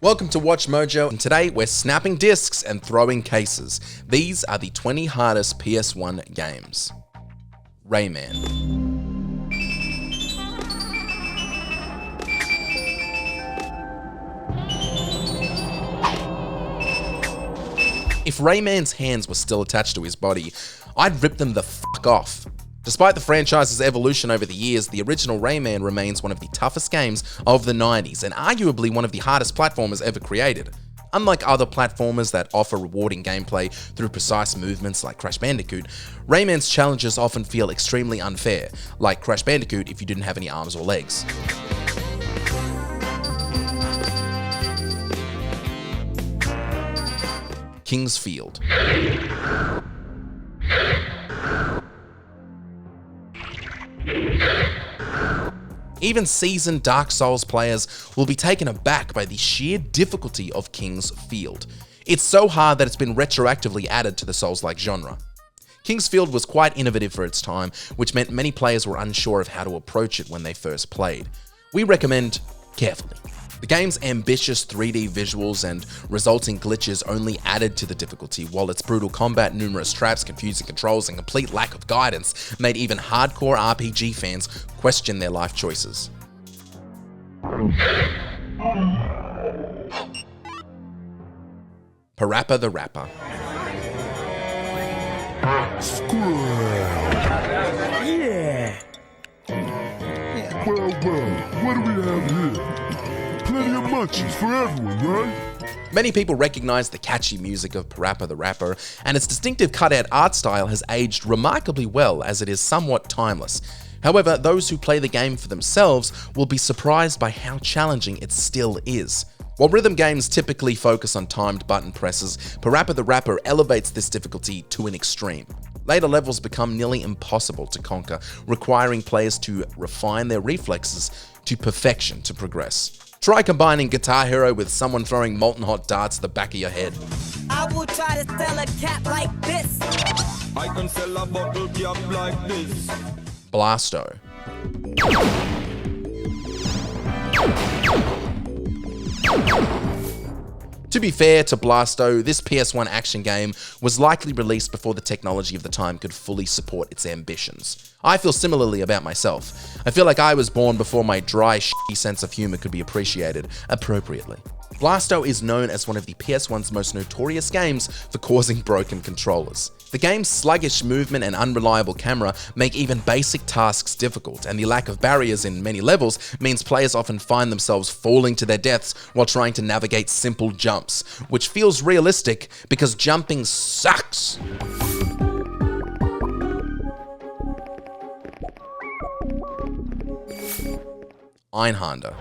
Welcome to Watch Mojo, and today we're snapping discs and throwing cases. These are the 20 hardest PS1 games. Rayman. If Rayman's hands were still attached to his body, I'd rip them the fuck off. Despite the franchise's evolution over the years, the original Rayman remains one of the toughest games of the 90s and arguably one of the hardest platformers ever created. Unlike other platformers that offer rewarding gameplay through precise movements like Crash Bandicoot, Rayman's challenges often feel extremely unfair, like Crash Bandicoot if you didn't have any arms or legs. Kingsfield. Even seasoned Dark Souls players will be taken aback by the sheer difficulty of Kingsfield. It's so hard that it's been retroactively added to the Souls-like genre. Kingsfield was quite innovative for its time, which meant many players were unsure of how to approach it when they first played. We recommend carefully. The game's ambitious 3D visuals and resulting glitches only added to the difficulty, while its brutal combat, numerous traps, confusing controls, and complete lack of guidance made even hardcore RPG fans question their life choices. PaRappa the Rapper. Yeah. Well, what do we have here? Plenty of munchies for everyone, right? Many people recognize the catchy music of PaRappa the Rapper, and its distinctive cutout art style has aged remarkably well as it is somewhat timeless. However, those who play the game for themselves will be surprised by how challenging it still is. While rhythm games typically focus on timed button presses, PaRappa the Rapper elevates this difficulty to an extreme. Later levels become nearly impossible to conquer, requiring players to refine their reflexes to perfection to progress. Try combining Guitar Hero with someone throwing molten hot darts at the back of your head. I will try to sell a cap like this. I can sell a bottle cap like this. Blasto. To be fair to Blasto, this PS1 action game was likely released before the technology of the time could fully support its ambitions. I feel similarly about myself. I feel like I was born before my dry, shitty sense of humor could be appreciated appropriately. Blasto is known as one of the PS1's most notorious games for causing broken controllers. The game's sluggish movement and unreliable camera make even basic tasks difficult, and the lack of barriers in many levels means players often find themselves falling to their deaths while trying to navigate simple jumps, which feels realistic because jumping sucks. Ein Honda.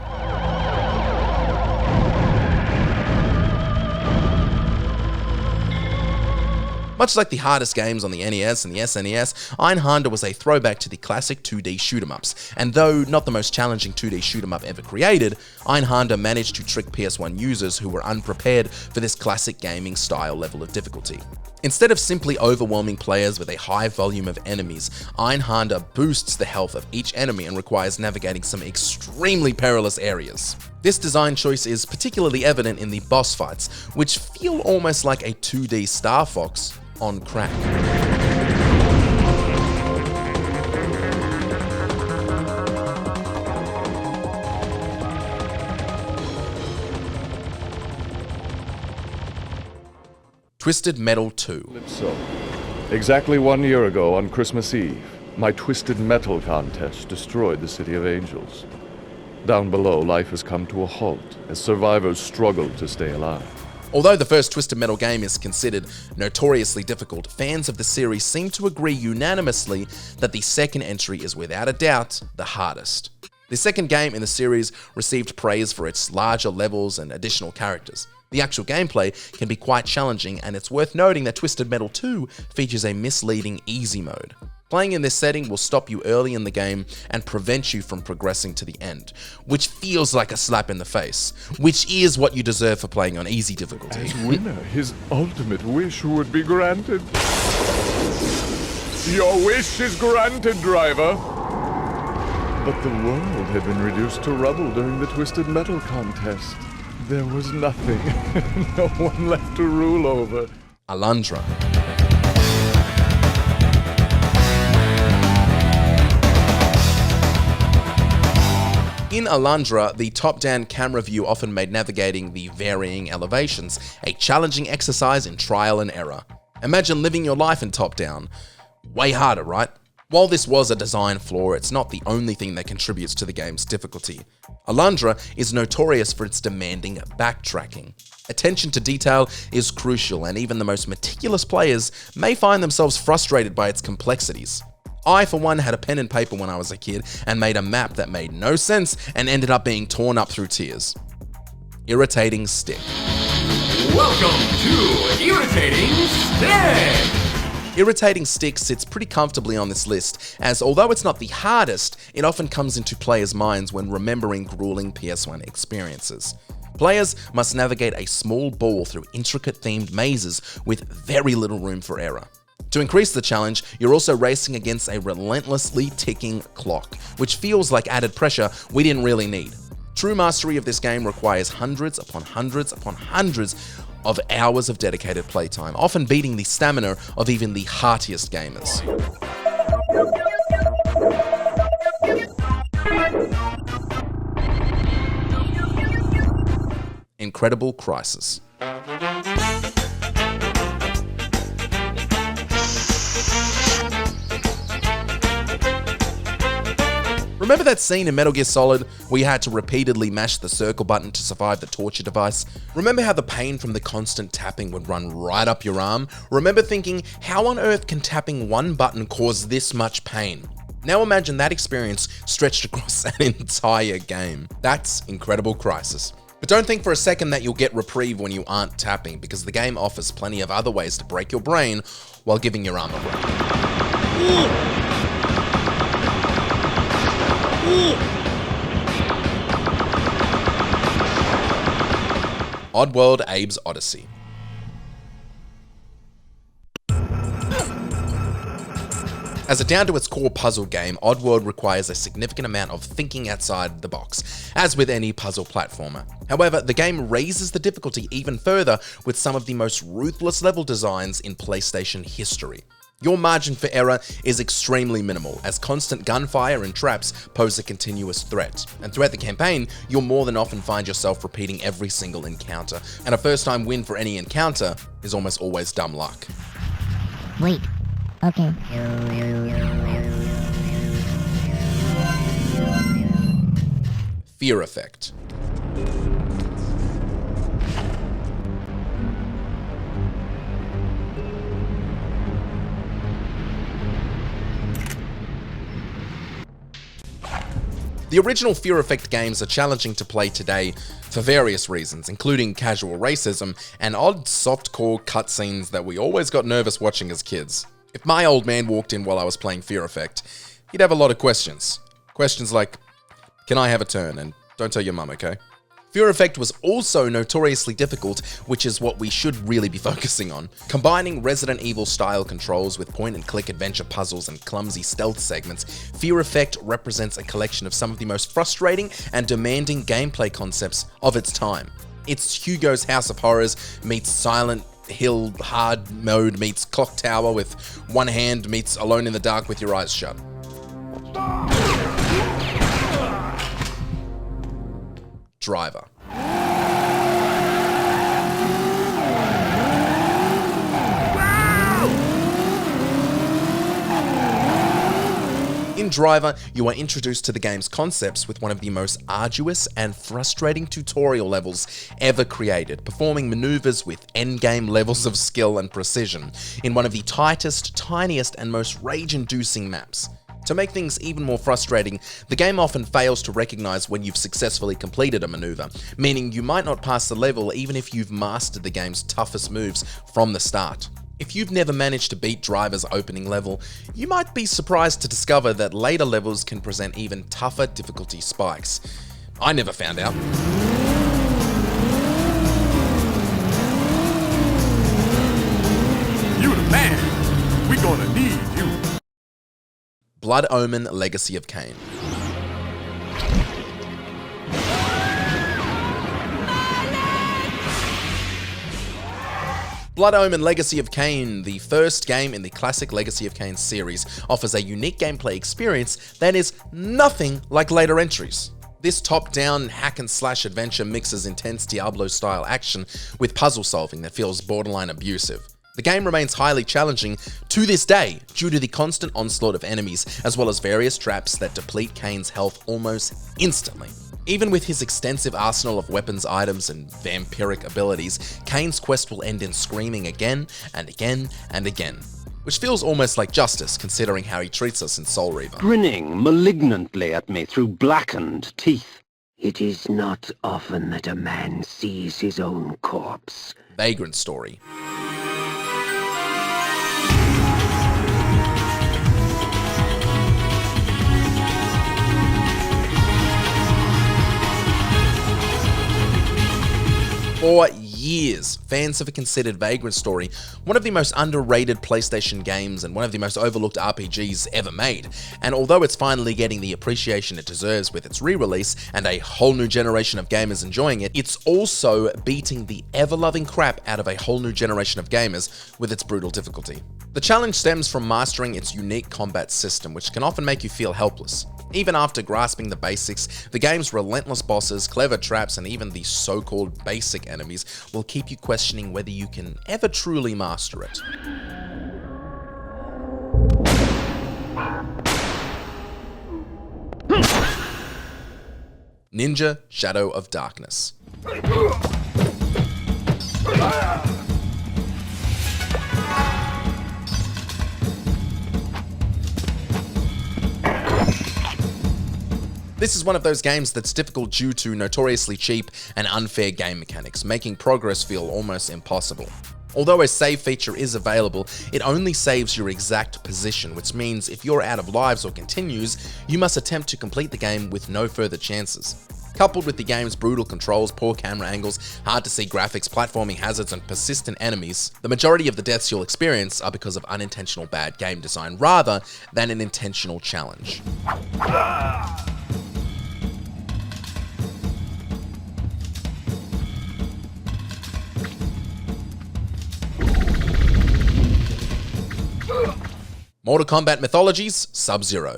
Much like the hardest games on the NES and the SNES, Ein Honda was a throwback to the classic 2D shoot-em-ups, and though not the most challenging 2D shoot-em-up ever created, Ein Honda managed to trick PS1 users who were unprepared for this classic gaming style level of difficulty. Instead of simply overwhelming players with a high volume of enemies, Ein Honda boosts the health of each enemy and requires navigating some extremely perilous areas. This design choice is particularly evident in the boss fights, which feel almost like a 2D Star Fox on crack. Twisted Metal 2. So, exactly 1 year ago on Christmas Eve, my Twisted Metal contest destroyed the City of Angels. Down below, life has come to a halt as survivors struggle to stay alive. Although the first Twisted Metal game is considered notoriously difficult, fans of the series seem to agree unanimously that the second entry is without a doubt the hardest. The second game in the series received praise for its larger levels and additional characters. The actual gameplay can be quite challenging, and it's worth noting that Twisted Metal 2 features a misleading easy mode. Playing in this setting will stop you early in the game and prevent you from progressing to the end, which feels like a slap in the face, which is what you deserve for playing on easy difficulty. As winner, his ultimate wish would be granted. Your wish is granted, driver! But the world had been reduced to rubble during the Twisted Metal contest. There was nothing. No one left to rule over. Alandra. In Alandra, the top-down camera view often made navigating the varying elevations a challenging exercise in trial and error. Imagine living your life in top-down. Way harder, right? While this was a design flaw, it's not the only thing that contributes to the game's difficulty. Alandra is notorious for its demanding backtracking. Attention to detail is crucial, and even the most meticulous players may find themselves frustrated by its complexities. I, for one, had a pen and paper when I was a kid and made a map that made no sense and ended up being torn up through tears. Irritating stick. Welcome to Irritating Stick! Irritating stick sits pretty comfortably on this list, as although it's not the hardest, it often comes into players' minds when remembering grueling PS1 experiences. Players must navigate a small ball through intricate themed mazes with very little room for error. To increase the challenge, you're also racing against a relentlessly ticking clock, which feels like added pressure we didn't really need. True mastery of this game requires hundreds upon hundreds upon hundreds of hours of dedicated playtime, often beating the stamina of even the heartiest gamers. Incredible Crisis. Remember that scene in Metal Gear Solid where you had to repeatedly mash the circle button to survive the torture device? Remember how the pain from the constant tapping would run right up your arm? Remember thinking, how on earth can tapping one button cause this much pain? Now imagine that experience stretched across an entire game. That's Incredible Crisis. But don't think for a second that you'll get reprieve when you aren't tapping, because the game offers plenty of other ways to break your brain while giving your arm a break. Oddworld Abe's Odyssey. As a down-to-its-core puzzle game, Oddworld requires a significant amount of thinking outside the box, as with any puzzle platformer. However, the game raises the difficulty even further with some of the most ruthless level designs in PlayStation history. Your margin for error is extremely minimal, as constant gunfire and traps pose a continuous threat. And throughout the campaign, you'll more than often find yourself repeating every single encounter, and a first-time win for any encounter is almost always dumb luck. Wait. Okay. Fear Effect. The original Fear Effect games are challenging to play today for various reasons, including casual racism and odd softcore cutscenes that we always got nervous watching as kids. If my old man walked in while I was playing Fear Effect, he'd have a lot of questions. Questions like, can I have a turn? And don't tell your mum, okay? Fear Effect was also notoriously difficult, which is what we should really be focusing on. Combining Resident Evil style controls with point-and-click adventure puzzles and clumsy stealth segments, Fear Effect represents a collection of some of the most frustrating and demanding gameplay concepts of its time. It's Hugo's House of Horrors meets Silent Hill hard mode meets Clock Tower with one hand meets Alone in the Dark with your eyes shut. Driver. In Driver, you are introduced to the game's concepts with one of the most arduous and frustrating tutorial levels ever created, performing maneuvers with endgame levels of skill and precision in one of the tightest, tiniest, and most rage-inducing maps. To make things even more frustrating, the game often fails to recognize when you've successfully completed a maneuver, meaning you might not pass the level even if you've mastered the game's toughest moves from the start. If you've never managed to beat Driver's opening level, you might be surprised to discover that later levels can present even tougher difficulty spikes. I never found out. You the man. We gonna need you. Blood Omen Legacy of Kain. Blood Omen Legacy of Kain, the first game in the classic Legacy of Kain series, offers a unique gameplay experience that is nothing like later entries. This top-down hack-and-slash adventure mixes intense Diablo-style action with puzzle solving that feels borderline abusive. The game remains highly challenging to this day due to the constant onslaught of enemies, as well as various traps that deplete Kain's health almost instantly. Even with his extensive arsenal of weapons, items, and vampiric abilities, Kain's quest will end in screaming again and again and again, which feels almost like justice considering how he treats us in Soul Reaver. Grinning malignantly at me through blackened teeth. It is not often that a man sees his own corpse. Vagrant Story. For years, fans have considered Vagrant Story one of the most underrated PlayStation games and one of the most overlooked RPGs ever made. And although it's finally getting the appreciation it deserves with its re-release and a whole new generation of gamers enjoying it, it's also beating the ever-loving crap out of a whole new generation of gamers with its brutal difficulty. The challenge stems from mastering its unique combat system, which can often make you feel helpless. Even after grasping the basics, the game's relentless bosses, clever traps, and even the so-called basic enemies will keep you questioning whether you can ever truly master it. Ninja Shadow of Darkness. This is one of those games that's difficult due to notoriously cheap and unfair game mechanics, making progress feel almost impossible. Although a save feature is available, it only saves your exact position, which means if you're out of lives or continues, you must attempt to complete the game with no further chances. Coupled with the game's brutal controls, poor camera angles, hard to see graphics, platforming hazards, and persistent enemies, the majority of the deaths you'll experience are because of unintentional bad game design rather than an intentional challenge. Mortal Kombat Mythologies, Sub-Zero.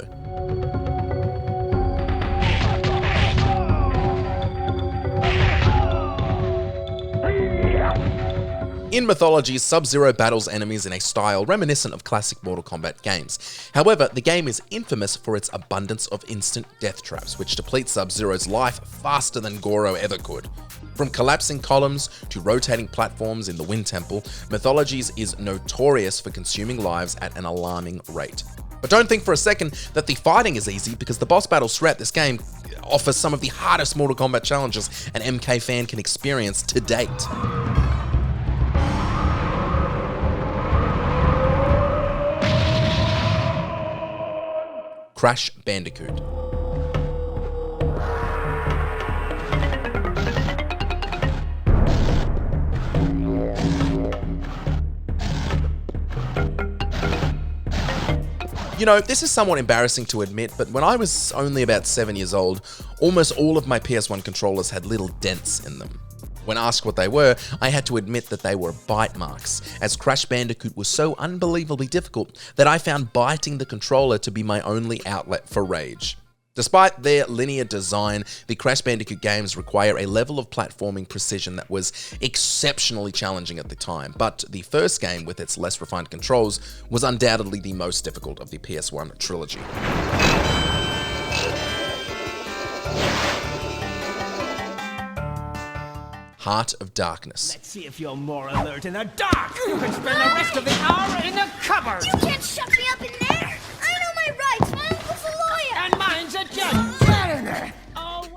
In Mythologies, Sub-Zero battles enemies in a style reminiscent of classic Mortal Kombat games. However, the game is infamous for its abundance of instant death traps, which deplete Sub-Zero's life faster than Goro ever could. From collapsing columns to rotating platforms in the Wind Temple, Mythologies is notorious for consuming lives at an alarming rate. But don't think for a second that the fighting is easy, because the boss battles throughout this game offer some of the hardest Mortal Kombat challenges an MK fan can experience to date. Crash Bandicoot. You know, this is somewhat embarrassing to admit, but when I was only about 7 years old, almost all of my PS1 controllers had little dents in them. When asked what they were, I had to admit that they were bite marks, as Crash Bandicoot was so unbelievably difficult that I found biting the controller to be my only outlet for rage. Despite their linear design, the Crash Bandicoot games require a level of platforming precision that was exceptionally challenging at the time, but the first game, with its less refined controls, was undoubtedly the most difficult of the PS1 trilogy. Heart of Darkness. Let's see if you're more alert in the dark. You can spend the rest of the hour in the cupboard. You can't shut me up in there. I know my rights. My uncle's a lawyer. And mine's a judge. Get in there.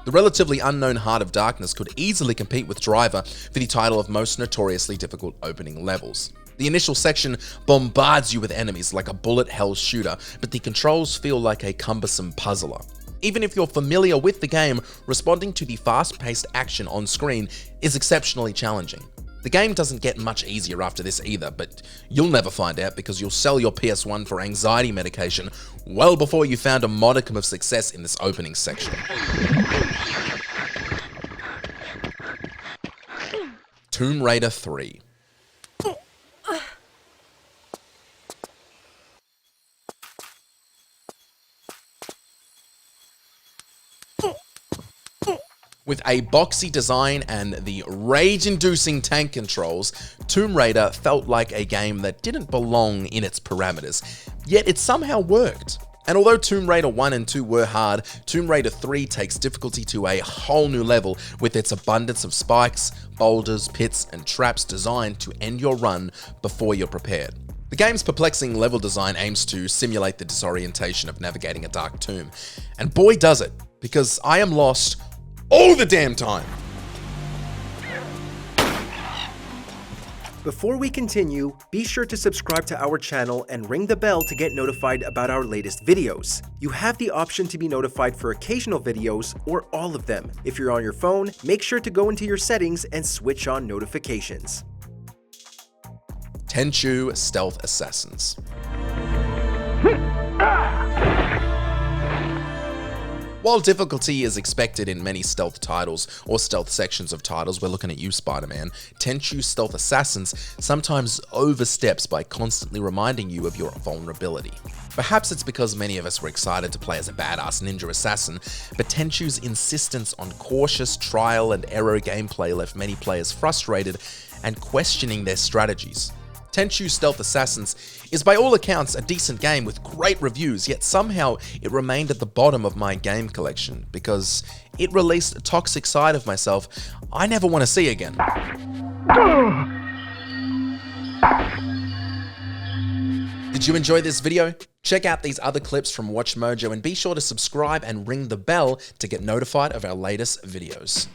The relatively unknown Heart of Darkness could easily compete with Driver for the title of most notoriously difficult opening levels. The initial section bombards you with enemies like a bullet hell shooter, but the controls feel like a cumbersome puzzler. Even if you're familiar with the game, responding to the fast-paced action on screen is exceptionally challenging. The game doesn't get much easier after this either, but you'll never find out because you'll sell your PS1 for anxiety medication well before you found a modicum of success in this opening section. Tomb Raider 3. With a boxy design and the rage-inducing tank controls, Tomb Raider felt like a game that didn't belong in its parameters, yet it somehow worked. And although Tomb Raider 1 and 2 were hard, Tomb Raider 3 takes difficulty to a whole new level with its abundance of spikes, boulders, pits, and traps designed to end your run before you're prepared. The game's perplexing level design aims to simulate the disorientation of navigating a dark tomb, and boy does it, because I am lost all the damn time. Before we continue, be sure to subscribe to our channel and ring the bell to get notified about our latest videos. You have the option to be notified for occasional videos or all of them. If you're on your phone, make sure to go into your settings and switch on notifications. Tenchu Stealth Assassins. While difficulty is expected in many stealth titles or stealth sections of titles, we're looking at you, Spider-Man, Tenchu Stealth Assassins sometimes oversteps by constantly reminding you of your vulnerability. Perhaps it's because many of us were excited to play as a badass ninja assassin, but Tenchu's insistence on cautious trial and error gameplay left many players frustrated and questioning their strategies. Tenchu Stealth Assassins is by all accounts a decent game with great reviews, yet somehow it remained at the bottom of my game collection because it released a toxic side of myself I never want to see again. Did you enjoy this video? Check out these other clips from WatchMojo and be sure to subscribe and ring the bell to get notified of our latest videos.